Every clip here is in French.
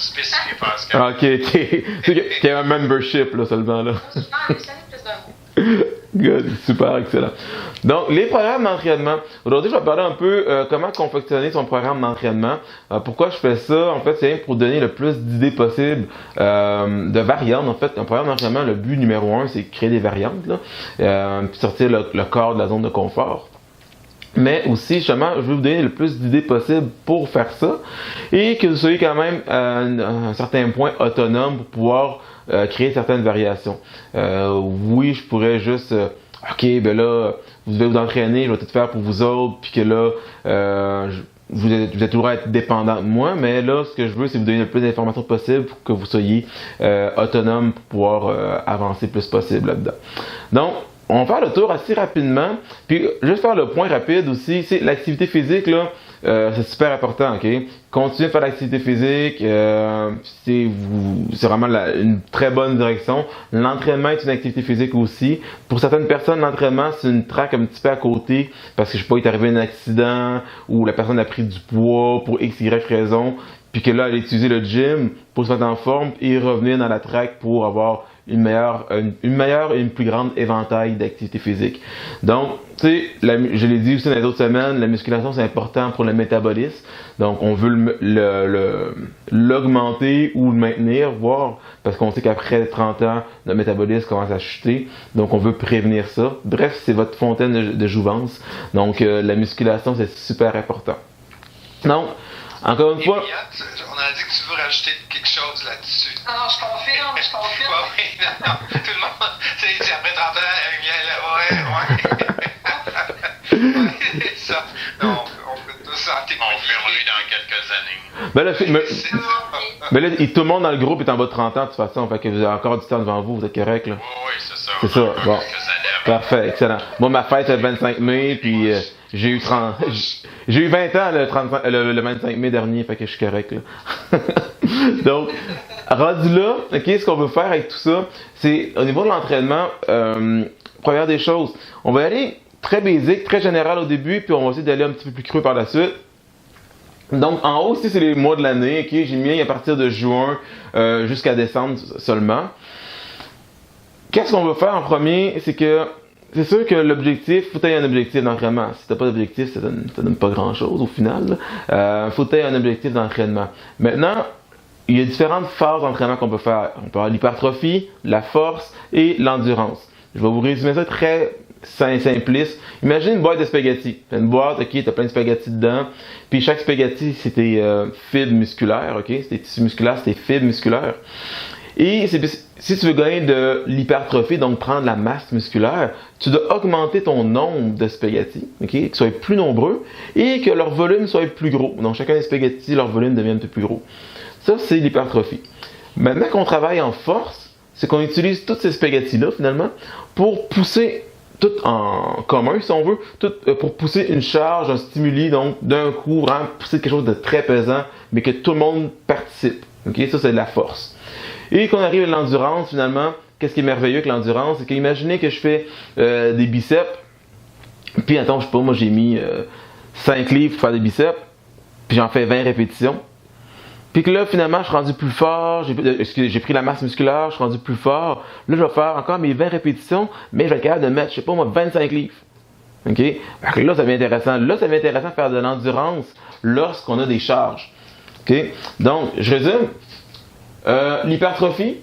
spécifié Pascal. Ah, ok. C'est qu'il y a un membership, là, seulement, là. Non, je savais plus d'un mot. Good, super, excellent. Donc, les programmes d'entraînement. Aujourd'hui, je vais parler un peu comment confectionner son programme d'entraînement. Pourquoi je fais ça? En fait, c'est pour donner le plus d'idées possibles de variantes. En fait, un programme d'entraînement, le but numéro 1, c'est créer des variantes, là, puis sortir le corps de la zone de confort. Mais aussi, justement, je vais vous donner le plus d'idées possibles pour faire ça et que vous soyez quand même à un certain point autonome pour pouvoir créer certaines variations. Oui, je pourrais juste, ok, ben là, vous devez vous entraîner, je vais tout faire pour vous autres, puis que là, vous êtes toujours à être dépendant de moi, mais là, ce que je veux, c'est vous donner le plus d'informations possible pour que vous soyez autonome pour pouvoir avancer le plus possible là-dedans. Donc, on va faire le tour assez rapidement, puis juste faire le point rapide aussi, c'est l'activité physique, là, c'est super important, ok? Continuez de faire l'activité physique, c'est vraiment une très bonne direction. L'entraînement est une activité physique aussi. Pour certaines personnes, l'entraînement, c'est une traque un petit peu à côté, parce que je sais pas, il est arrivé un accident, ou la personne a pris du poids pour X, Y raison, puis que là, elle a utilisé le gym pour se mettre en forme et revenir dans la track pour avoir une meilleure et une plus grande éventail d'activités physiques. Donc, tu sais, je l'ai dit aussi dans les autres semaines, la musculation c'est important pour le métabolisme. Donc, on veut l'augmenter ou le maintenir, voire, parce qu'on sait qu'après 30 ans, notre métabolisme commence à chuter. Donc, on veut prévenir ça. Bref, c'est votre fontaine de jouvence. Donc, la musculation, c'est super important. Donc, encore une fois... On a dit que tu veux rajouter quelque chose là-dessus. Non, je confirme. Ouais, oui, non, tout le monde, c'est après 30 ans, elle vient là, ouais. Ouais, c'est ça. Non, on peut tous en témoigner. On fait dans quelques années. Ben là, tout le monde dans le groupe est en bas de 30 ans de toute façon, fait que vous avez encore du temps devant vous, vous êtes correct là? Oui, c'est ça. C'est ça, bon. Parfait, excellent. Moi, ma fête c'est le 25 mai, puis j'ai eu 20 ans le 25 mai dernier, fait que je suis correct là. Donc, rendu là, ok, ce qu'on veut faire avec tout ça, c'est au niveau de l'entraînement, première des choses, on va aller très basique, très général au début, puis on va essayer d'aller un petit peu plus creux par la suite. Donc, en haut, c'est les mois de l'année, ok, j'ai mis à partir de juin jusqu'à décembre seulement. Qu'est-ce qu'on veut faire en premier, c'est que c'est sûr que l'objectif, faut avoir un objectif d'entraînement. Si t'as pas d'objectif, ça donne pas grand-chose au final. Faut avoir un objectif d'entraînement. Maintenant, il y a différentes phases d'entraînement qu'on peut faire. On peut avoir l'hypertrophie, la force et l'endurance. Je vais vous résumer ça très simpliste. Imagine une boîte de spaghettis. T'as une boîte, ok, t'as plein de spaghettis dedans. Puis chaque spaghetti, c'est tes fibres musculaires, ok? C'est tes tissus musculaires, c'est tes fibres musculaires. Et si tu veux gagner de l'hypertrophie, donc prendre la masse musculaire, tu dois augmenter ton nombre de spaghettis, ok, qu'ils soient plus nombreux et que leur volume soit plus gros. Donc chacun des spaghettis, leur volume devient un peu plus gros. Ça, c'est l'hypertrophie. Maintenant qu'on travaille en force, c'est qu'on utilise tous ces spaghettis-là, finalement, pour pousser tout en commun, si on veut, pour pousser une charge, un stimuli, donc d'un coup, vraiment pousser quelque chose de très pesant, mais que tout le monde participe. Ok, ça, c'est de la force. Et qu'on arrive à l'endurance, finalement, qu'est-ce qui est merveilleux avec l'endurance, c'est qu'imaginez que je fais des biceps, puis attends, je sais pas, moi j'ai mis 5 livres pour faire des biceps, puis j'en fais 20 répétitions. Puis que là, finalement, je suis rendu plus fort, j'ai pris la masse musculaire, je suis rendu plus fort. Là, je vais faire encore mes 20 répétitions, mais je vais être capable de mettre, je sais pas moi, 25 livres. OK? Fait que là, ça devient intéressant. Là, ça devient intéressant de faire de l'endurance lorsqu'on a des charges. OK? Donc, je résume. L'hypertrophie.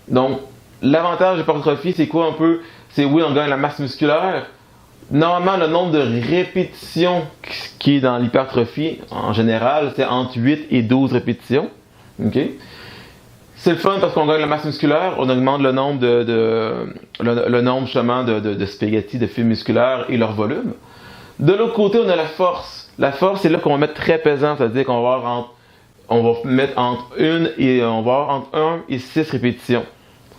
Donc, l'avantage de l'hypertrophie, c'est quoi un peu? C'est oui, on gagne la masse musculaire. Normalement, le nombre de répétitions qui est dans l'hypertrophie, en général, c'est entre 8 et 12 répétitions. Okay? C'est le fun parce qu'on gagne la masse musculaire, on augmente le nombre le nombre justement de spaghettis, de fibres musculaires et leur volume. De l'autre côté, on a la force. La force, c'est là qu'on va mettre très pesant, c'est-à-dire qu'on va avoir mettre entre 1 et 6 répétitions.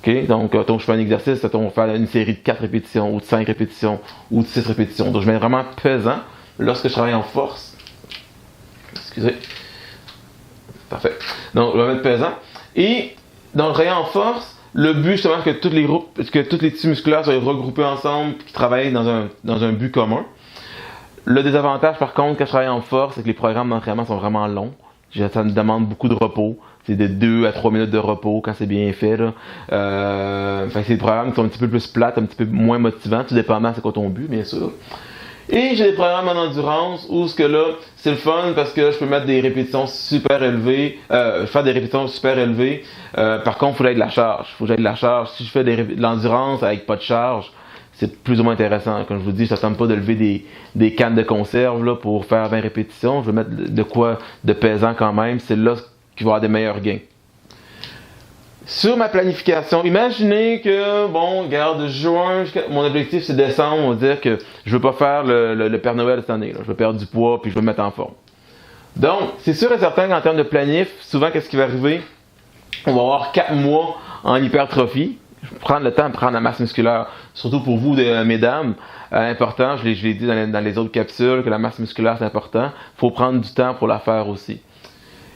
Okay? Donc, je fais un exercice, on va faire une série de 4 répétitions, ou de 5 répétitions, ou de 6 répétitions. Donc, je mets vraiment pesant lorsque je travaille en force. Excusez. Parfait. Donc, je vais mettre pesant. Et, dans le travail en force, le but, justement, que tous les tissus musculaires soient regroupés ensemble, et qu'ils travaillent dans un but commun. Le désavantage, par contre, quand je travaille en force, c'est que les programmes d'entraînement sont vraiment longs. Ça me demande beaucoup de repos. C'est de 2 à 3 minutes de repos quand c'est bien fait. Là. Fait que c'est des programmes qui sont un petit peu plus plates, un petit peu moins motivants, tout dépendant c'est quoi ton but, bien sûr. Et j'ai des programmes en endurance où ce que là, c'est le fun parce que je peux mettre des répétitions super élevées, faire des répétitions super élevées. Par contre, il faut que j'aille de la charge. Si je fais de l'endurance avec pas de charge, c'est plus ou moins intéressant. Comme je vous dis, ça ne tente pas de lever des cannes de conserve là, pour faire 20 répétitions. Je vais mettre de quoi de pesant quand même. C'est là qu'il va y avoir des meilleurs gains. Sur ma planification, imaginez que, bon, regarde, juin, mon objectif c'est décembre, on va dire que je veux pas faire le Père Noël cette année. Là. Je veux perdre du poids puis je veux me mettre en forme. Donc, c'est sûr et certain qu'en termes de planif, souvent, qu'est-ce qui va arriver? On va avoir 4 mois en hypertrophie. Je vais prendre le temps de prendre la masse musculaire. Surtout pour vous, mesdames, important, je l'ai dit dans les autres capsules, que la masse musculaire c'est important. Il faut prendre du temps pour la faire aussi.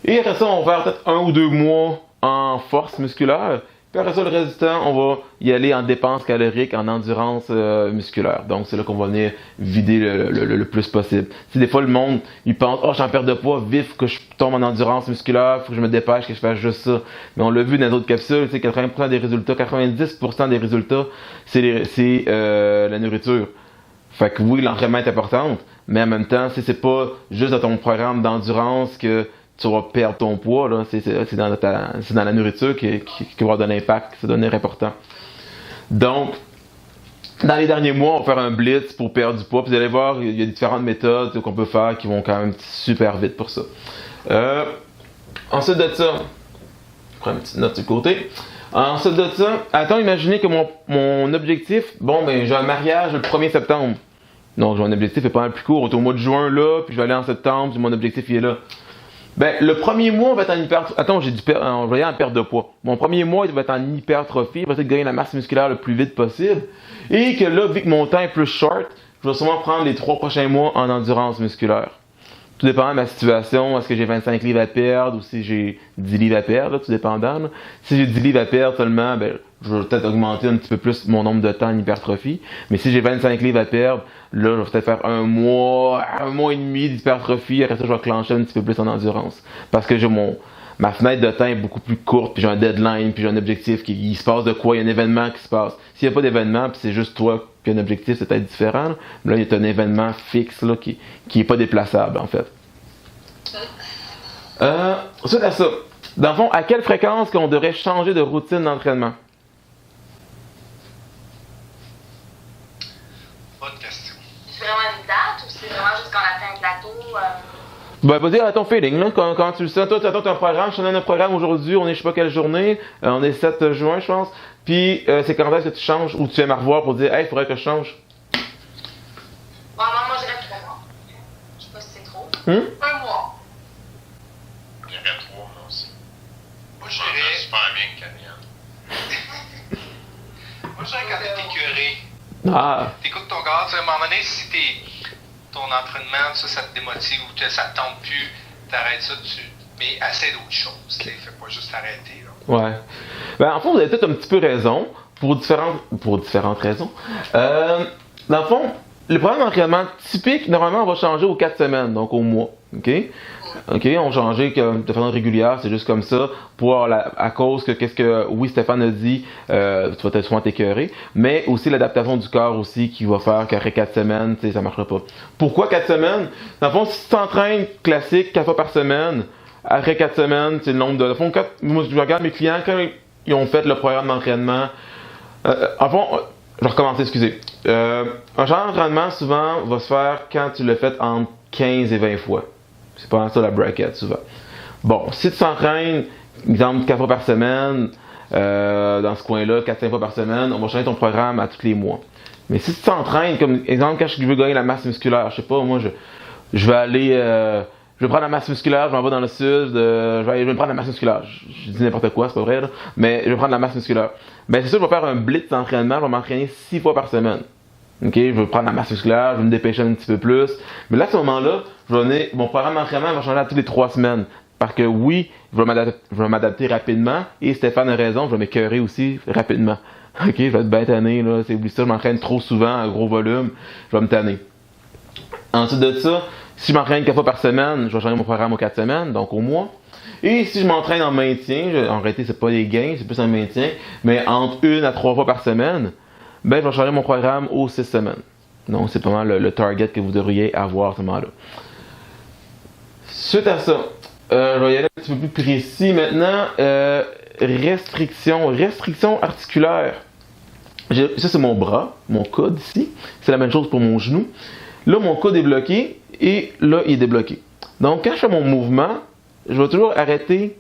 Et après ça, on va faire peut-être 1 ou 2 mois en force musculaire. Puis après ça, le reste du temps, on va y aller en dépenses caloriques, en endurance musculaire. Donc, c'est là qu'on va venir vider le plus possible. Si des fois, le monde, il pense, oh, je suis en perte de poids, vif, faut que je tombe en endurance musculaire, faut que je me dépêche, que je fasse juste ça. Mais on l'a vu dans les autres capsules, 80% des résultats, 90% des résultats, c'est la nourriture. Fait que oui, l'entraînement est important, mais en même temps, c'est pas juste dans ton programme d'endurance que tu vas perdre ton poids, là. C'est dans la nourriture qui va avoir de l'impact, c'est donner important. Donc, dans les derniers mois, on va faire un blitz pour perdre du poids. Puis vous allez voir, il y a différentes méthodes qu'on peut faire qui vont quand même super vite pour ça. Ensuite de ça, je prends une petite note du côté. Ensuite de ça, attends, imaginez que mon objectif, bon, ben j'ai un mariage le 1er septembre. Donc, mon objectif est pas mal plus court. On est au mois de juin là, puis je vais aller en septembre, puis mon objectif il est là. Ben, le premier mois, on va être en hypertrophie. Attends, on va aller en perte de poids. Mon premier mois, il va être en hypertrophie. Il va essayer de gagner la masse musculaire le plus vite possible. Et que là, vu que mon temps est plus short, je vais sûrement prendre les 3 prochains mois en endurance musculaire. Tout dépendant de ma situation. Est-ce que j'ai 25 livres à perdre ou si j'ai 10 livres à perdre, là, tout dépendant. Là. Si j'ai 10 livres à perdre seulement, ben, je vais peut-être augmenter un petit peu plus mon nombre de temps en hypertrophie. Mais si j'ai 25 livres à perdre, là, je vais peut-être faire un mois et demi d'hypertrophie. Après ça, je vais clencher un petit peu plus en endurance. Parce que ma fenêtre de temps est beaucoup plus courte, puis j'ai un deadline, puis j'ai un objectif. Il se passe de quoi? Il y a un événement qui se passe. S'il n'y a pas d'événement, puis c'est juste toi qui as un objectif, c'est peut-être différent. Là, il y a un événement fixe là, qui n'est pas déplaçable, en fait. Ensuite à ça, dans le fond, à quelle fréquence qu'on devrait changer de routine d'entraînement? Bonne question. C'est vraiment une date ou c'est vraiment juste quand on atteint un plateau? Ben, vas-y à ton feeling, là, quand tu le sens. Toi, tu attends un programme, je te donne un programme aujourd'hui, on est je sais pas quelle journée, on est 7 juin, je pense. Puis, c'est quand est-ce que tu changes ou tu aimes me revoir pour dire, hey, il faudrait que je change? Bon, moi, je dirais 3 mois. Je sais pas si c'est trop. 1 mois. Je dirais 3 mois aussi. Moi, je dirais super bien, Camille. Moi, je dirais quand t'es écœuré. Ah! T'écoutes ton corps, à un moment donné, si ton entraînement, ça te démotive ou que ça te tente plus, t'arrêtes ça, mais essaie d'autres choses. Fais pas juste arrêter. Là. Ouais. Ben, en fait, vous avez peut-être un petit peu raison, pour différentes raisons. Dans le fond, le programme d'entraînement typique, normalement, on va changer aux 4 semaines, donc au mois. OK? On va changer de façon régulière, c'est juste comme ça, à cause que, oui, Stéphane a dit, tu vas peut-être souvent t'écœurer, mais aussi l'adaptation du corps aussi qui va faire qu'après 4 semaines, ça ne marchera pas. Pourquoi 4 semaines? Dans le fond, si tu t'entraînes classique 4 fois par semaine, après 4 semaines, c'est le nombre de... Dans le fond, moi, je regarde mes clients, quand ils ont fait le programme d'entraînement, en fond, je vais recommencer, excusez. Un genre d'entraînement, souvent, va se faire quand tu le fais entre 15 et 20 fois. C'est pas ça la bracket, souvent. Bon, si tu t'entraînes, exemple, 4 fois par semaine, dans ce coin-là, 4-5 fois par semaine, on va changer ton programme à tous les mois. Mais si tu t'entraînes, comme exemple, quand je veux gagner la masse musculaire, je sais pas, moi, je vais aller... je vais prendre la masse musculaire, je m'en vais dans le sud, je vais me prendre la masse musculaire. Je dis n'importe quoi, c'est pas vrai, là, mais je vais prendre la masse musculaire. Ben c'est sûr, je vais faire un blitz d'entraînement, je vais m'entraîner 6 fois par semaine. Ok, je vais prendre la masse musculaire, je vais me dépêcher un petit peu plus. Mais là, à ce moment-là, mon programme d'entraînement va changer à toutes les 3 semaines. Parce que oui, je vais m'adapter rapidement, et Stéphane a raison, je vais m'écœurer aussi rapidement. Ok, je vais être bien tanné, là, c'est oublie ça, je m'entraîne trop souvent à gros volume, je vais me tanner. Ensuite de ça, Si je m'entraîne 4 fois par semaine, je vais changer mon programme aux 4 semaines, donc au mois. Et si je m'entraîne en maintien, en réalité, c'est pas des gains, c'est plus un maintien, mais entre 1 à 3 fois par semaine, ben, je vais changer mon programme aux 6 semaines. Donc, c'est pas mal le target que vous devriez avoir à ce moment-là. Suite à ça, je vais y aller un petit peu plus précis maintenant. Restriction articulaire. Ça, c'est mon bras, mon coude ici. C'est la même chose pour mon genou. Là, mon coude est bloqué et là, il est débloqué. Donc, quand je fais mon mouvement, je vais toujours arrêter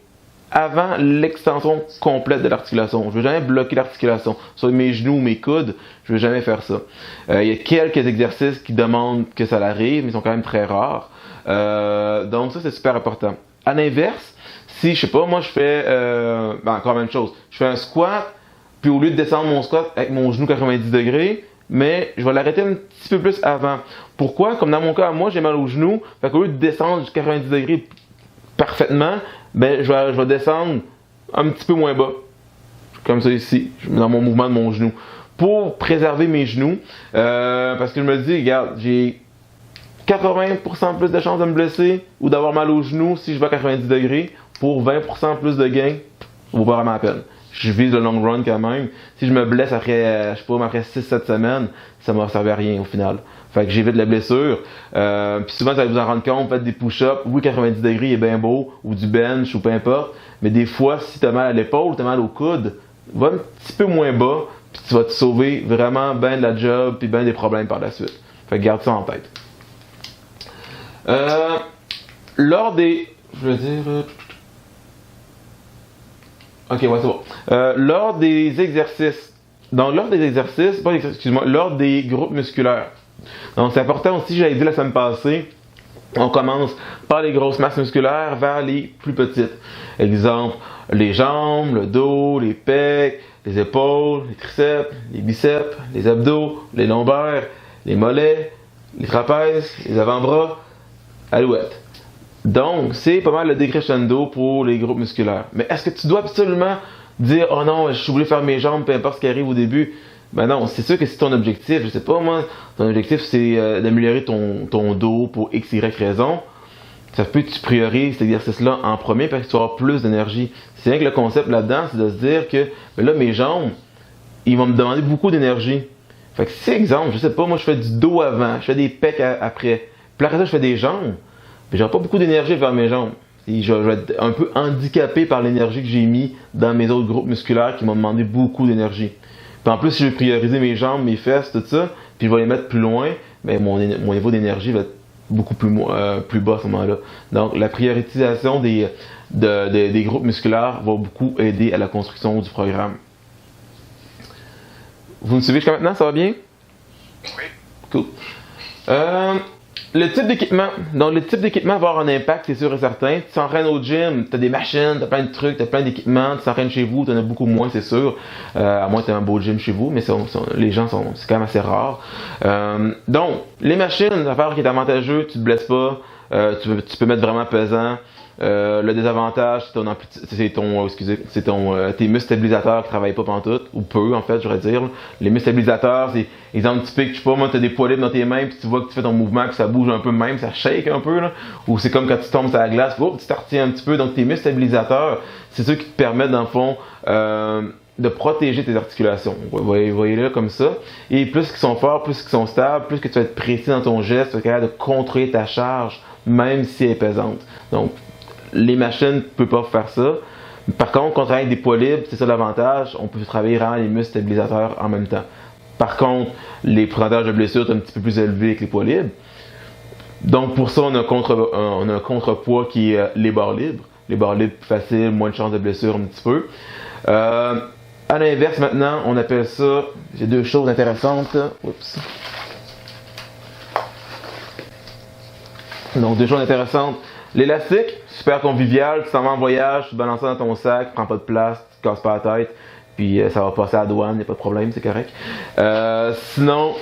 avant l'extension complète de l'articulation. Je ne vais jamais bloquer l'articulation. Sur mes genoux ou mes coudes, je ne vais jamais faire ça. Il y a quelques exercices qui demandent que ça l'arrive, mais ils sont quand même très rares. Donc ça, c'est super important. À l'inverse, si, je sais pas, moi je fais encore la même chose. Je fais un squat, puis au lieu de descendre mon squat avec mon genou 90 degrés, mais je vais l'arrêter un petit peu plus avant. Pourquoi? Comme dans mon cas, moi j'ai mal au genou, fait qu'au lieu de descendre jusqu'à 90 degrés parfaitement, ben je vais descendre un petit peu moins bas. Comme ça ici, dans mon mouvement de mon genou. Pour préserver mes genoux, parce que je me dis, regarde, j'ai 80% plus de chances de me blesser ou d'avoir mal au genou si je vais à 90 degrés. Pour 20% plus de gains, ça vaut pas vraiment la peine. Je vise le long run quand même. Si je me blesse après, je sais pas, après 6-7 semaines, ça ne m'a servi à rien au final. Fait que j'évite la blessure. Puis souvent, vous allez vous en rendre compte, faites des push-ups. Oui, 90 degrés est bien beau, ou du bench, ou peu importe. Mais des fois, si tu as mal à l'épaule, tu as mal au coude, va un petit peu moins bas, puis tu vas te sauver vraiment bien de la job, puis bien des problèmes par la suite. Fait que garde ça en tête. Lors des... Je veux dire... Ok, ouais, c'est bon. Lors des exercices. Donc, lors des groupes musculaires. Donc, c'est important aussi, j'avais dit la semaine passée, on commence par les grosses masses musculaires vers les plus petites. Exemple, les jambes, le dos, les pecs, les épaules, les triceps, les biceps, les abdos, les lombaires, les mollets, les trapèzes, les avant-bras, alouettes. Donc, c'est pas mal le décrescendo pour les groupes musculaires. Mais est-ce que tu dois absolument dire « Oh non, je suis obligé de faire mes jambes, peu importe ce qui arrive au début ». Ben non, c'est sûr que c'est ton objectif. Je sais pas, moi, ton objectif c'est d'améliorer ton dos pour X, Y raison. Ça peut que tu priorises cet exercice-là en premier parce que tu vas avoir plus d'énergie. C'est rien que le concept là-dedans, c'est de se dire que ben là, mes jambes, ils vont me demander beaucoup d'énergie. Fait que si, exemple, je sais pas, moi je fais du dos avant, je fais des pecs après. Puis après ça, je fais des jambes. Mais j'aurai pas beaucoup d'énergie vers mes jambes. Et je vais être un peu handicapé par l'énergie que j'ai mis dans mes autres groupes musculaires qui m'ont demandé beaucoup d'énergie. Puis en plus, si je vais prioriser mes jambes, mes fesses, tout ça, puis je vais les mettre plus loin, ben mon niveau d'énergie va être beaucoup plus bas à ce moment-là. Donc la priorisation des groupes musculaires va beaucoup aider à la construction du programme. Vous me suivez jusqu'à maintenant? Ça va bien? Oui. Cool. Le type d'équipement. Donc, le type d'équipement va avoir un impact, c'est sûr et certain. Tu t'entraînes au gym, tu as des machines, tu as plein de trucs, tu as plein d'équipements. Tu t'entraînes chez vous, tu en as beaucoup moins, c'est sûr. À moins que tu aies un beau gym chez vous, mais les gens c'est quand même assez rare. Donc, les machines, l'affaire qui est avantageux, tu te blesses pas, tu peux mettre vraiment pesant. Le désavantage, c'est tes muscles stabilisateurs qui travaillent pas pantoute, ou peu en fait, j'aurais dire. Les muscles stabilisateurs, c'est exemple typique, je sais pas, moi tu as des poids libres dans tes mains, puis tu vois que tu fais ton mouvement, que ça bouge un peu même, ça shake un peu, là. Ou c'est comme quand tu tombes sur la glace, tu te retiens un petit peu. Donc tes muscles stabilisateurs, c'est ceux qui te permettent dans le fond de protéger tes articulations. Voyez-le comme ça. Et plus qu'ils sont forts, plus qu'ils sont stables, plus que tu vas être précis dans ton geste, tu vas être capable de contrôler ta charge, même si elle est pesante. Donc, les machines ne peuvent pas faire ça. Par contre, quand on travaille avec des poids libres, c'est ça l'avantage, on peut travailler vraiment les muscles stabilisateurs en même temps. Par contre, les pourcentages de blessures sont un petit peu plus élevés avec les poids libres. Donc pour ça, on a un contrepoids qui est les barres libres. Les barres libres plus faciles, moins de chances de blessure un petit peu. À l'inverse maintenant, on appelle ça, j'ai deux choses intéressantes. Oups. Donc deux choses intéressantes. L'élastique, super convivial, tu t'en vas en voyage, tu te balances ça dans ton sac, tu prends pas de place, tu te casses pas la tête, puis ça va passer à la douane, y a pas de problème, c'est correct. Sinon,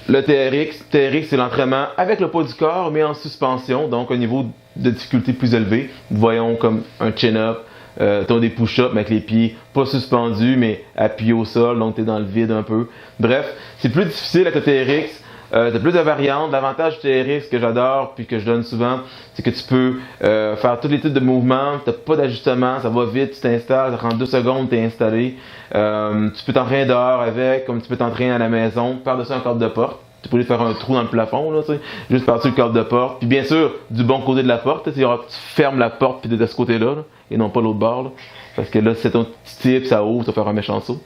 le TRX, c'est l'entraînement avec le poids du corps, mais en suspension, donc un niveau de difficulté plus élevé. Voyons comme un chin-up, t'as des push-ups avec les pieds pas suspendus, mais appuyés au sol, donc t'es dans le vide un peu. Bref, c'est plus difficile avec le TRX. t'as plus de variantes. L'avantage du TRX que j'adore puis que je donne souvent, c'est que tu peux faire tous les types de mouvements, t'as pas d'ajustement, ça va vite, tu t'installes, ça prend 2 secondes, t'es installé. Tu peux t'entraîner dehors avec, comme tu peux t'entraîner à la maison, par-dessus un cadre de porte. Tu peux faire un trou dans le plafond, là, tu sais, juste par-dessus le cadre de porte. Puis bien sûr, du bon côté de la porte, tu fermes la porte puis de ce côté-là, là, et non pas l'autre bord. Là. Parce que là, c'est ton petit type, ça ouvre, ça va faire un méchant saut.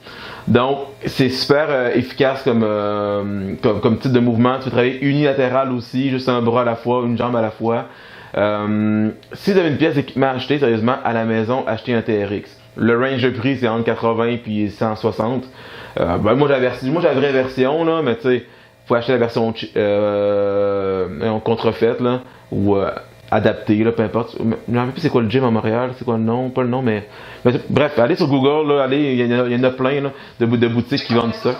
Donc, c'est super efficace comme type de mouvement. Tu peux travailler unilatéral aussi, juste un bras à la fois, une jambe à la fois. Si vous avez une pièce d'équipement à acheter, sérieusement, à la maison, achetez un TRX. Le range de prix, c'est entre 80 et 160. Moi, j'ai la vraie version, là, mais tu sais, faut acheter la version contrefaite, là, ou adaptée, là, peu importe. Je me rappelle plus c'est quoi le gym à Montréal, c'est quoi le nom, pas le nom, mais bref, allez sur Google, là, allez, il y en a plein, là, de boutiques qui vendent ça. Tout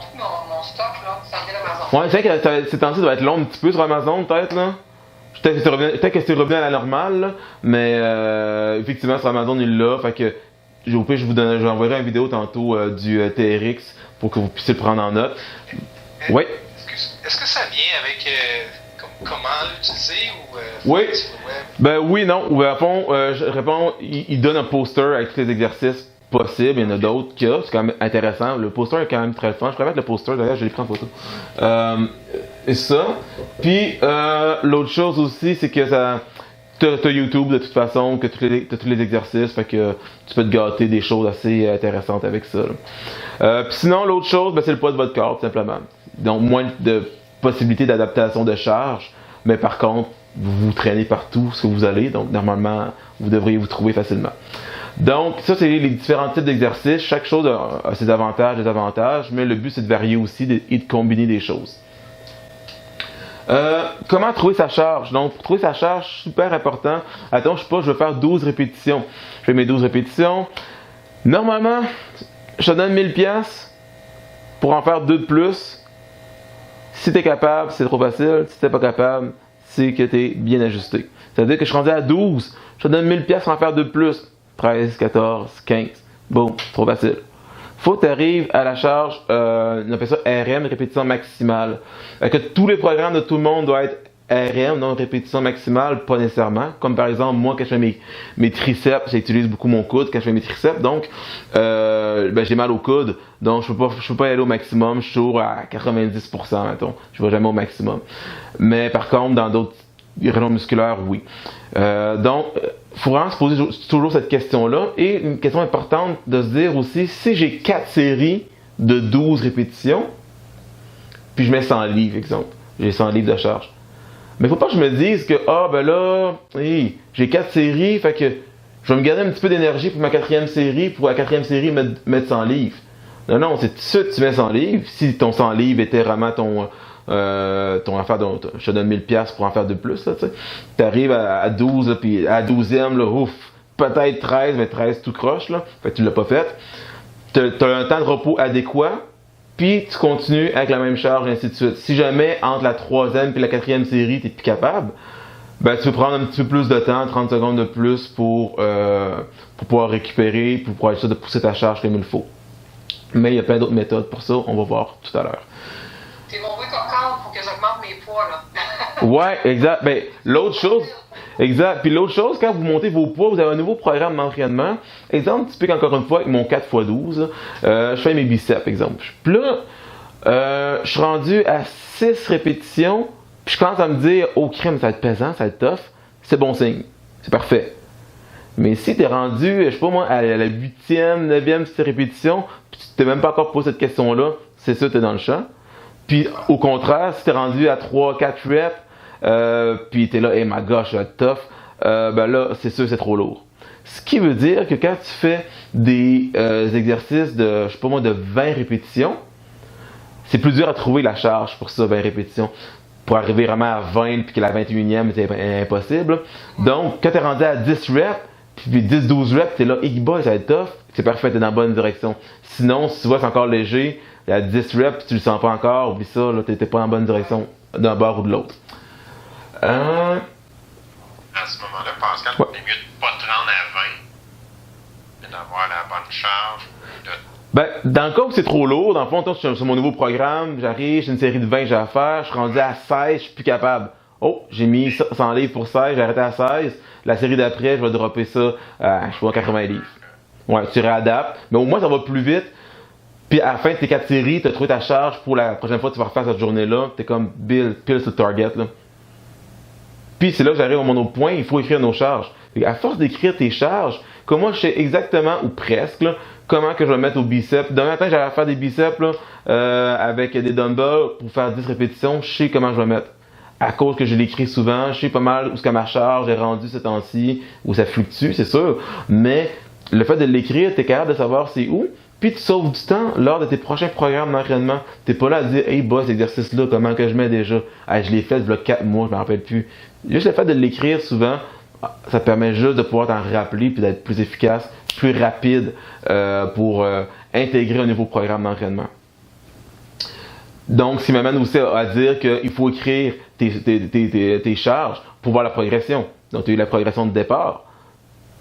mon stock, là, ça vient d'Amazon. Ouais, c'est vrai que ces temps-ci, ça va être long un petit peu sur Amazon, peut-être, là. Peut-être que c'est revenu à la normale, là, mais effectivement, sur Amazon, il l'a, fait que je vous enverrai une vidéo tantôt du TRX pour que vous puissiez le prendre en note. Oui. Est-ce que ça vient avec comment l'utiliser ou oui. sur le web? Ben oui, non. Ou à fond, je réponds, il donne un poster avec tous les exercices possibles. Il y en a d'autres qu'il y a. C'est quand même intéressant. Le poster est quand même très fun. Je pourrais mettre le poster, d'ailleurs, je l'ai pris en photo. Et ça. Puis, l'autre chose aussi, c'est que ça. T'as YouTube de toute façon, que t'as tous les exercices, fait que tu peux te gâter des choses assez intéressantes avec ça. Puis sinon, l'autre chose, ben, c'est le poids de votre corps, tout simplement. Donc, moins de possibilités d'adaptation de charge, mais par contre, vous traînez partout ce que vous allez, donc normalement, vous devriez vous trouver facilement. Donc, ça, c'est les différents types d'exercices. Chaque chose a ses avantages, des avantages, mais le but, c'est de varier aussi et de combiner des choses. Comment trouver sa charge? Donc, pour trouver sa charge, super important. Attends, je veux faire 12 répétitions. Je fais mes 12 répétitions. Normalement, je te donne 1000$ pour en faire 2 de plus. Si tu es capable, c'est trop facile. Si tu n'es pas capable, c'est que tu es bien ajusté. C'est-à-dire que je suis rendu à 12. Je te donne 1000$ pour en faire 2 de plus. 13, 14, 15. Bon, trop facile. Faut que tu arrives à la charge, on appelle ça RM, répétition maximale. Que tous les programmes de tout le monde doivent être RM, donc répétition maximale, pas nécessairement. Comme par exemple, moi, quand je fais mes triceps, j'utilise beaucoup mon coude quand je fais mes triceps, donc j'ai mal au coude, donc je peux pas y aller au maximum, je suis toujours à 90%, mettons. Je vais jamais au maximum. Mais par contre, dans d'autres régions musculaires, oui. Donc, il faut vraiment se poser toujours cette question-là. Et une question importante de se dire aussi, si j'ai 4 séries de 12 répétitions, puis je mets 100 livres, exemple, j'ai 100 livres de charge. Mais il ne faut pas que je me dise que, j'ai 4 séries, fait que je vais me garder un petit peu d'énergie pour ma 4e série, pour la 4e série mettre 100 livres. Non, c'est tout de suite tu mets 100 livres. Si ton 100 livres était vraiment ton affaire, je te donne 1000$ pour en faire de plus, tu arrives à 12, là, puis à 12e, là, ouf, peut-être 13, mais 13 tout croche, là, fait que tu l'as pas fait. Tu as un temps de repos adéquat, puis tu continues avec la même charge, et ainsi de suite. Si jamais, entre la 3e et la 4e série, tu n'es plus capable, ben, tu peux prendre un petit peu plus de temps, 30 secondes de plus pour pouvoir récupérer, pour pouvoir être sûr de pousser ta charge comme il faut. Mais il y a plein d'autres méthodes pour ça, on va voir tout à l'heure. T'es mon bruit coquin pour que j'augmente mes poids, là. Ouais, exact. Ben, l'autre chose, exact. Puis l'autre chose, quand vous montez vos poids, vous avez un nouveau programme d'entraînement. Exemple typique, encore une fois, avec mon 4x12, je fais mes biceps, exemple. Puis là, je suis rendu à 6 répétitions, puis je commence à me dire, oh crème, ça va être pesant, ça va être tough. C'est bon signe. C'est parfait. Mais si t'es rendu, je sais pas moi, à la 8e, 9e répétition, puis tu t'es même pas encore posé cette question-là, c'est sûr que t'es dans le champ. Puis au contraire, si t'es rendu à 3-4 reps, puis t'es là, hey my gosh, ça va être tough, ben là, c'est sûr que c'est trop lourd. Ce qui veut dire que quand tu fais des exercices de, je sais pas moi, de 20 répétitions, c'est plus dur à trouver la charge pour ça, 20 répétitions. Pour arriver vraiment à 20 puis que la 21e, c'est impossible. Donc, quand t'es rendu à 10 reps, puis 10-12 reps, t'es là, hey boy, ça va être tough, c'est parfait, t'es dans la bonne direction. Sinon, si tu vois, c'est encore léger, à 10 reps, puis tu le sens pas encore, oublie ça, là, t'es pas dans la bonne direction d'un bord ou de l'autre. À ce moment-là, Pascal, c'est mieux de pas te rendre à 20, mais d'avoir la bonne charge. Ben, dans le cas où c'est trop lourd, dans le fond, sur mon nouveau programme, j'arrive, j'ai une série de 20 que j'ai à faire, je suis rendu à 16, je suis plus capable. Oh, j'ai mis 100 livres pour 16, j'ai arrêté à 16. La série d'après, je vais dropper ça à, je sais pas, 80 livres. Ouais, tu réadaptes, mais au moins ça va plus vite. Puis à la fin de tes 4 séries, tu as trouvé ta charge pour la prochaine fois que tu vas refaire cette journée-là. Tu es comme pile sur le target. Là. Puis c'est là que j'arrive à mon autre point, il faut écrire nos charges. Et à force d'écrire tes charges, comme moi je sais exactement, ou presque, là, comment que je vais mettre au biceps. Demain matin, j'allais faire des biceps là, avec des dumbbells pour faire 10 répétitions, je sais comment je vais mettre. À cause que je l'écris souvent, je sais pas mal où ce que ma charge est rendue ce temps-ci, où ça fluctue, c'est sûr. Mais le fait de l'écrire, tu es capable de savoir c'est où. Puis tu sauves du temps lors de tes prochains programmes d'entraînement. T'es pas là à dire, hey boss, cet exercice-là, comment que je mets déjà? Ah, je l'ai fait il y a 4 mois, je me rappelle plus. Juste le fait de l'écrire souvent, ça permet juste de pouvoir t'en rappeler puis d'être plus efficace, plus rapide pour intégrer un nouveau programme d'entraînement. Donc, ce qui m'amène aussi à dire qu'il faut écrire tes charges pour voir la progression. Donc, tu as eu la progression de départ,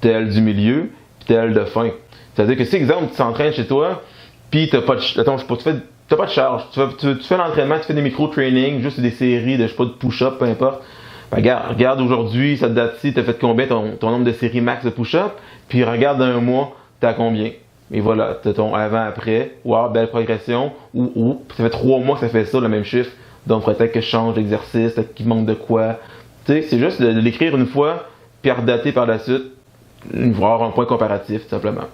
telle du milieu, puis telle de fin. C'est-à-dire que si, exemple, tu t'entraînes chez toi, puis tu n'as pas de charge, tu fais l'entraînement, tu fais des micro-trainings, juste des séries de, je sais pas, de push-up, peu importe. Ben, regarde aujourd'hui, cette date-ci, tu as fait combien ton nombre de séries max de push-up, puis regarde dans un mois, tu as combien. Et voilà, tu as ton avant-après, wow, belle progression, ou ça fait 3 mois que ça fait ça, le même chiffre, donc peut-être que je change d'exercice, peut-être qu'il manque de quoi. Tu sais, c'est juste de l'écrire une fois, puis à redater par la suite, voir un point comparatif, tout simplement.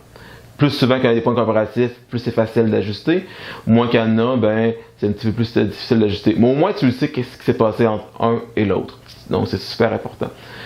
Plus souvent qu'il y a des points comparatifs, plus c'est facile d'ajuster. Moins qu'il y en a, ben, c'est un petit peu plus difficile d'ajuster. Mais au moins, tu le sais qu'est-ce qui s'est passé entre un et l'autre. Donc, c'est super important.